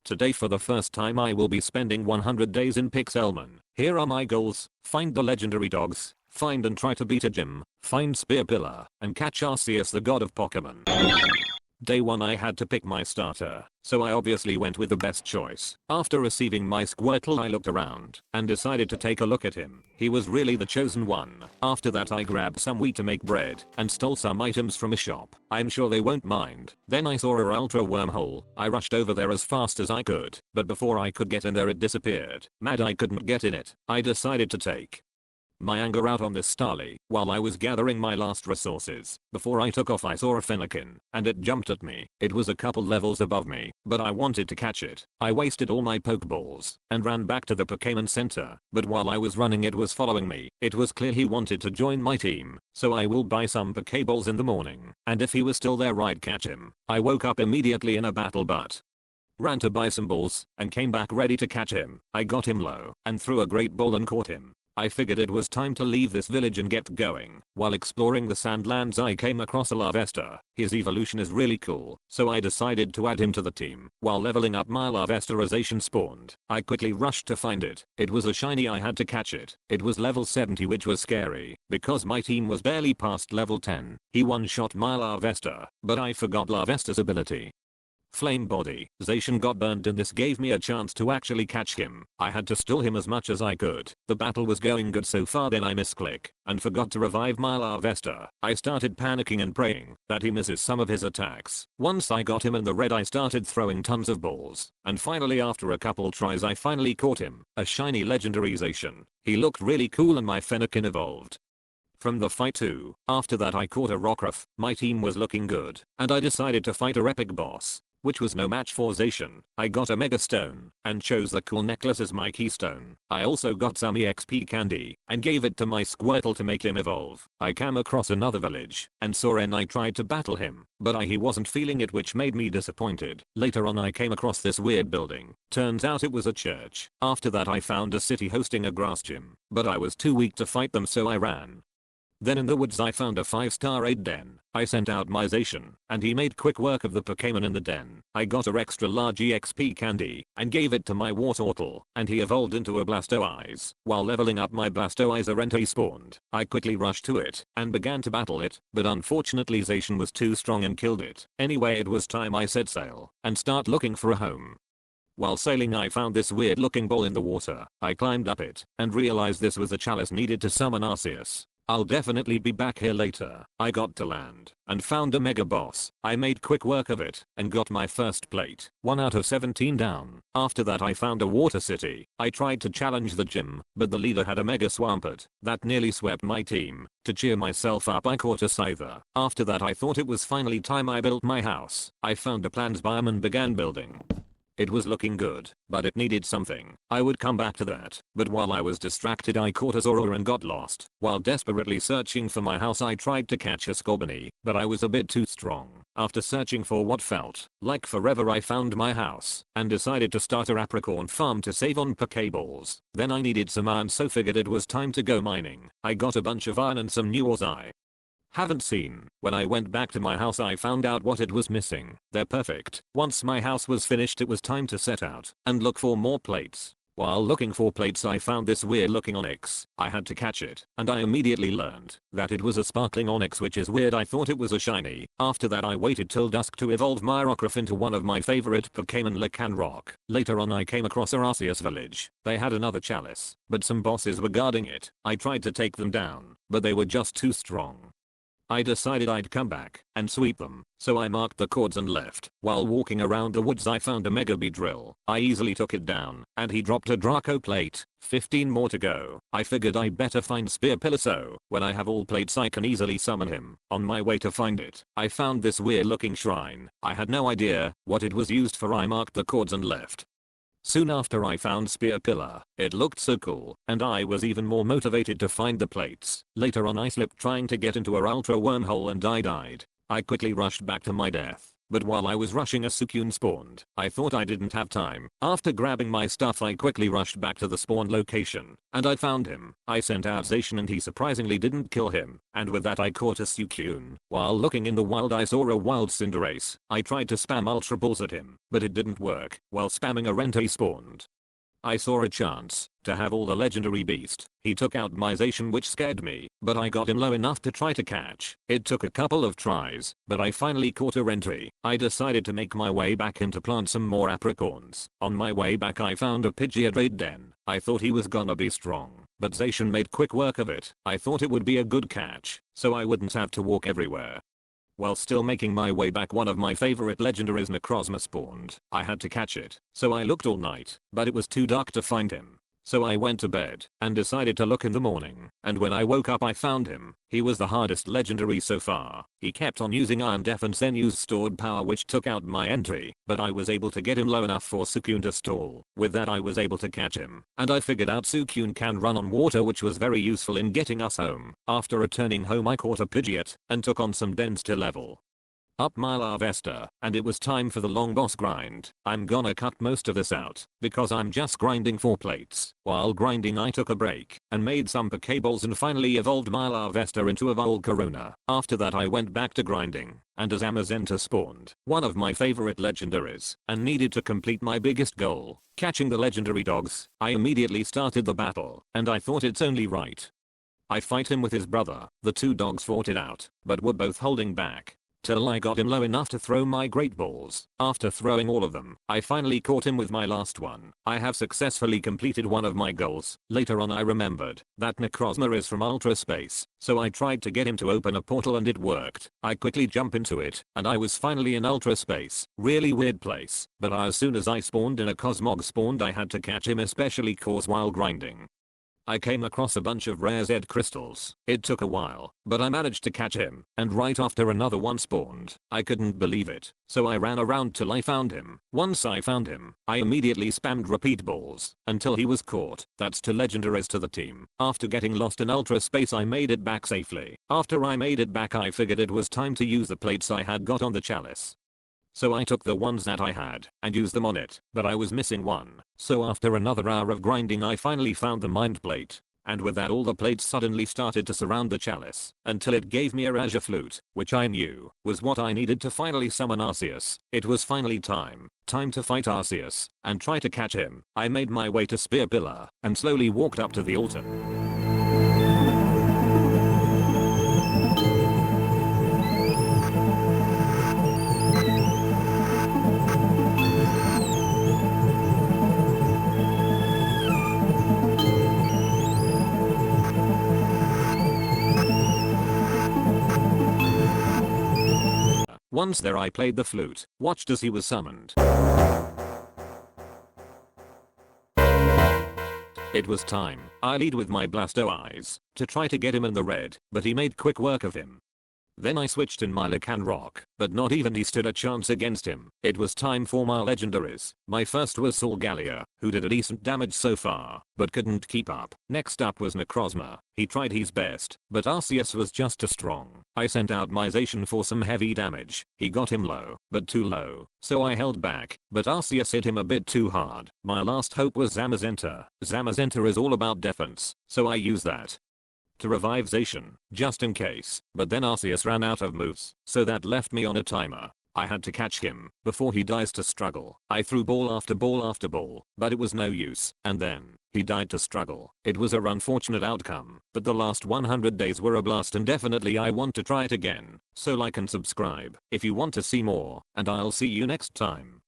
Today for the first time I will be spending 100 days in Pixelmon. Here are my goals: find the legendary dogs, find and try to beat a gym, find Spear Pillar, and catch Arceus the god of Pokemon. Day 1 I had to pick my starter, so I obviously went with the best choice. After receiving my Squirtle I looked around and decided to take a look at him. He was really the chosen one. After that I grabbed some wheat to make bread and stole some items from a shop. I'm sure they won't mind. Then I saw a ultra wormhole. I rushed over there as fast as I could, but before I could get in there it disappeared. Mad I couldn't get in it. I decided to take my anger out on this Starly while I was gathering my last resources. Before I took off I saw a Fennekin, and it jumped at me. It was a couple levels above me, but I wanted to catch it. I wasted all my Pokeballs and ran back to the Pokemon Center, but while I was running it was following me. It was clear he wanted to join my team, so I will buy some Pokeballs in the morning, and if he was still there I'd catch him. I woke up immediately in a battle but ran to buy some balls and came back ready to catch him. I got him low and threw a great ball and caught him. I figured it was time to leave this village and get going. While exploring the Sandlands I came across a Larvesta. His evolution is really cool, so I decided to add him to the team. While leveling up my Larvesterization spawned, I quickly rushed to find it. It was a shiny. I had to catch it. It was level 70, which was scary because my team was barely past level 10. He one-shot my Larvesta, but I forgot Larvesta's ability. Flame Body. Zacian got burned and this gave me a chance to actually catch him. I had to stall him as much as I could. The battle was going good so far, then I misclick and forgot to revive my Larvesta. I started panicking and praying that he misses some of his attacks. Once I got him in the red I started throwing tons of balls, and finally after a couple tries I finally caught him. A shiny legendary Zacian. He looked really cool and my Fennekin evolved from the fight too. After that I caught a Rockruff. My team was looking good, and I decided to fight a epic boss, which was no match for Zacian. I got a Mega Stone and chose the cool necklace as my keystone. I also got some EXP candy and gave it to my Squirtle to make him evolve. I came across another village and saw N. I tried to battle him, but he wasn't feeling it, which made me disappointed. Later on I came across this weird building. Turns out it was a church. After that I found a city hosting a grass gym, but I was too weak to fight them so I ran. Then in the woods I found a 5-star raid den. I sent out my Zacian, and he made quick work of the Pokemon in the den. I got a extra large EXP candy and gave it to my Wartortle, and he evolved into a Blastoise. While leveling up my Blastoise, a Rentei spawned. I quickly rushed to it and began to battle it, but unfortunately Zacian was too strong and killed it. Anyway, it was time I set sail and start looking for a home. While sailing I found this weird looking ball in the water. I climbed up it and realized this was a chalice needed to summon Arceus. I'll definitely be back here later. I got to land and found a mega boss. I made quick work of it and got my first plate. 1 out of 17 down. After that I found a water city. I tried to challenge the gym, but the leader had a mega Swampert that nearly swept my team. To cheer myself up I caught a Scyther. After that I thought it was finally time I built my house. I found a plans biome and began building. It was looking good, but it needed something. I would come back to that, but while I was distracted I caught a Zorua and got lost. While desperately searching for my house I tried to catch a Scorbunny, but I was a bit too strong. After searching for what felt like forever I found my house, and decided to start a Apricorn farm to save on Pokeballs. Then I needed some iron, so figured it was time to go mining. I got a bunch of iron and some new ores I haven't seen. When I went back to my house I found out what it was missing. They're perfect. Once my house was finished it was time to set out and look for more plates. While looking for plates I found this weird looking onyx. I had to catch it, and I immediately learned that it was a sparkling onyx, which is weird. I thought it was a shiny. After that I waited till dusk to evolve my Rockruff into one of my favorite Pokemon, Lycanroc. Later on I came across a Arceus village. They had another chalice, but some bosses were guarding it. I tried to take them down, but they were just too strong. I decided I'd come back and sweep them, so I marked the chords and left. While walking around the woods I found a Mega Beedrill. I easily took it down, and he dropped a Draco plate. 15 more to go. I figured I better find Spear Pillar, so when I have all plates I can easily summon him. On my way to find it, I found this weird looking shrine. I had no idea what it was used for. I marked the chords and left. Soon after I found Spear Pillar. It looked so cool, and I was even more motivated to find the plates. Later on I slipped trying to get into a ultra wormhole and I died. I quickly rushed back to my death but while I was rushing a Suicune spawned. I thought I didn't have time. After grabbing my stuff I quickly rushed back to the spawn location, and I found him. I sent out Zacian and he surprisingly didn't kill him, and with that I caught a Suicune. While looking in the wild I saw a wild Cinderace. I tried to spam Ultra Balls at him, but it didn't work. While spamming a Rente spawned. I saw a chance to have all the legendary beast. He took out my Zacian which scared me, but I got him low enough to try to catch. It took a couple of tries, but I finally caught a Rentry. I decided to make my way back in to plant some more apricorns. On my way back I found a Pidgeot raid den. I thought he was gonna be strong, but Zacian made quick work of it. I thought it would be a good catch, so I wouldn't have to walk everywhere. While still making my way back one of my favorite legendaries Necrozma spawned. I had to catch it, so I looked all night, but it was too dark to find him. So I went to bed and decided to look in the morning, and when I woke up I found him. He was the hardest legendary so far. He kept on using Iron Defense then used stored power which took out my entry, but I was able to get him low enough for Suicune to stall. With that I was able to catch him, and I figured out Suicune can run on water which was very useful in getting us home. After returning home I caught a Pidgeot and took on some dens to level up my Larvesta, and it was time for the long boss grind. I'm gonna cut most of this out, because I'm just grinding 4 plates. While grinding I took a break, and made some Pokeballs and finally evolved my Larvesta into a Volcarona. After that I went back to grinding, and as Zamazenta spawned, one of my favorite legendaries, and needed to complete my biggest goal, catching the legendary dogs. I immediately started the battle, and I thought it's only right I fight him with his brother. The 2 dogs fought it out, but were both holding back. Till I got him low enough to throw my great balls. After throwing all of them, I finally caught him with my last one. I have successfully completed one of my goals. Later on I remembered that Necrozma is from Ultra Space, so I tried to get him to open a portal and it worked. I quickly jump into it, and I was finally in Ultra Space. Really weird place, but as soon as I spawned in a Cosmog spawned I had to catch him especially cause while grinding I came across a bunch of rare Z crystals. It took a while, but I managed to catch him, and right after another one spawned. I couldn't believe it, so I ran around till I found him. Once I found him, I immediately spammed repeat balls until he was caught. That's 2 legendaries to the team. After getting lost in Ultra Space I made it back safely. After I made it back I figured it was time to use the plates I had got on the chalice. So I took the ones that I had and used them on it, but I was missing one. So after another hour of grinding I finally found the mind plate, and with that all the plates suddenly started to surround the chalice until it gave me a Raja Flute, which I knew was what I needed to finally summon Arceus. It was finally time to fight Arceus and try to catch him. I made my way to Spear Pillar and slowly walked up to the altar. Once there I played the flute, watched as he was summoned. It was time. I lead with my Blasto Eyes to try to get him in the red, but he made quick work of him. Then I switched in my Lycan Rock, but not even he stood a chance against him. It was time for my legendaries. My first was Solgaleo, who did a decent damage so far, but couldn't keep up. Next up was Necrozma. He tried his best, but Arceus was just as strong. I sent out my Zacian for some heavy damage. He got him low, but too low, so I held back, but Arceus hit him a bit too hard. My last hope was Zamazenta. Zamazenta is all about defense, so I used that to revive Zacian, just in case, but then Arceus ran out of moves, so that left me on a timer. I had to catch him before he dies to struggle. I threw ball after ball after ball, but it was no use, and then he died to struggle. It was a unfortunate outcome, but the last 100 days were a blast and definitely I want to try it again. So like and subscribe if you want to see more, and I'll see you next time.